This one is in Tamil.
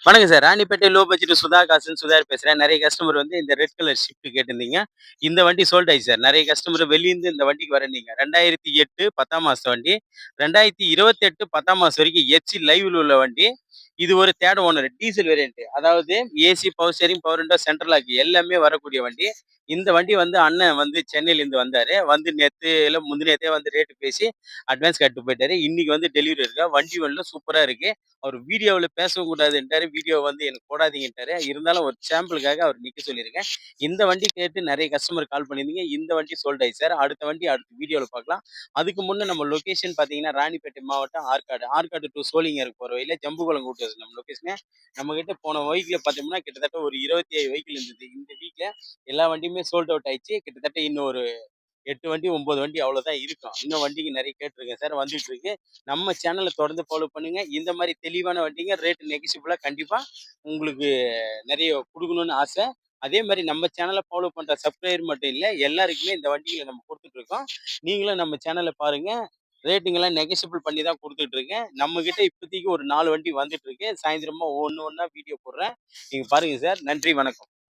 வணக்கம் sir. Ranipet low budget Sudha காசுன்னு சுதாகர் பேசுறேன். நெறைய கஸ்டமர் வந்து இந்த ரெட் கலர் ஷிஃப்ட் கேட்டிருந்தீங்க. இந்த வண்டி சோல்ட் ஆயிடுச்சு சார். நெறைய கஸ்டமர் வெளியிருந்து இந்த வண்டிக்கு வரேன்னீங்க. 2008 10ஆம் மாசம் வண்டி. 2028 10ஆம் மாசம் வரைக்கும் எஃப்சி லைவ்ல உள்ள வண்டி. இது ஒரு 3 ஓனர் டீசல் வேரியன்ட். அதாவது AC, power steering, power window, central lock எல்லாமே வரக்கூடிய வண்டி. இந்த வண்டி வந்து அண்ணன் வந்து சென்னையிலேருந்து வந்தாரு. வந்து நேத்து இல்ல முந்தினேத்தே வந்து ரேட் பேசி அட்வான்ஸ் கட்டிட்டு போயிட்டாரு. இன்னைக்கு வந்து டெலிவரி இருக்கு. வண்டி வந்து சூப்பரா இருக்கு. அவர் வீடியோவுல பேசவும் கூடாதுன்ட்டாரு. வீடியோ வந்து எனக்கு போடாதீங்கன்ட்டாரு. இருந்தாலும் ஒரு சாம்பிளுக்காக அவர் நிக்க சொல்லியிருக்கேன். இந்த வண்டி கேட்டு நெறைய கஸ்டமர் கால் பண்ணியிருந்தீங்க. இந்த வண்டி சோல்ட் ஆயிடுச்சு சார். அடுத்த வண்டி அடுத்த வீடியோல பார்க்கலாம். அதுக்கு முன்ன நம்ம லொகேஷன் பார்த்தீங்கன்னா, ராணிப்பேட்டை மாவட்டம் ஆற்காடு. ஆற்காடு டூ சோளிங்கர் போற வழியில ஜம்புகுளம் கூட்டு நம்ம லொகேஷனு. நம்மகிட்ட போன வீக்ல பார்த்தோம்னா, கிட்டத்தட்ட ஒரு 27 வெஹிக்கிள் இருந்தது. இந்த வீக்ல எல்லா வண்டியுமே சோல்ட் அவுட் ஆயிடுச்சு. கிட்டத்தட்ட இன்னும் ஒரு 8 வண்டி, 9 வண்டி அவ்வளோதான் இருக்கும். இன்னும் வண்டிக்கு நெறைய கேட்டுருக்கேன் சார். வந்துட்டு இருக்கு. நம்ம சேனல தொடர்ந்து ஃபாலோ பண்ணுங்க. இந்த மாரி தெளிவான வண்டிங்க ரேட் நெகோஷியபிளா கண்டிப்பா உங்களுக்கு நெறைய குடுக்கணும்னு ஆசை. அதே மாரி நம்ம சேனல ஃபாலோ பண்ற சப்ஸ்கிரைபர் மட்டும் இல்ல, எல்லாருக்குமே இந்த வண்டிகள நம்ம குடுத்துட்டு இருக்கோம். நீங்களும் நம்ம சேனல பாருங்க. ரேட்டுங்கலாம் நெகோஷியபிள் பண்ணி தான் குடுத்துட்டு இருக்கேன். நம்மகிட்ட இப்போதைக்கு ஒரு 4 வண்டி வந்துட்டு இருக்கு. சாயந்திரமா ஒண்ணு ஒண்ணா வீடியோ போடுறேன். நீங்க பாருங்க சார். நன்றி, வணக்கம்.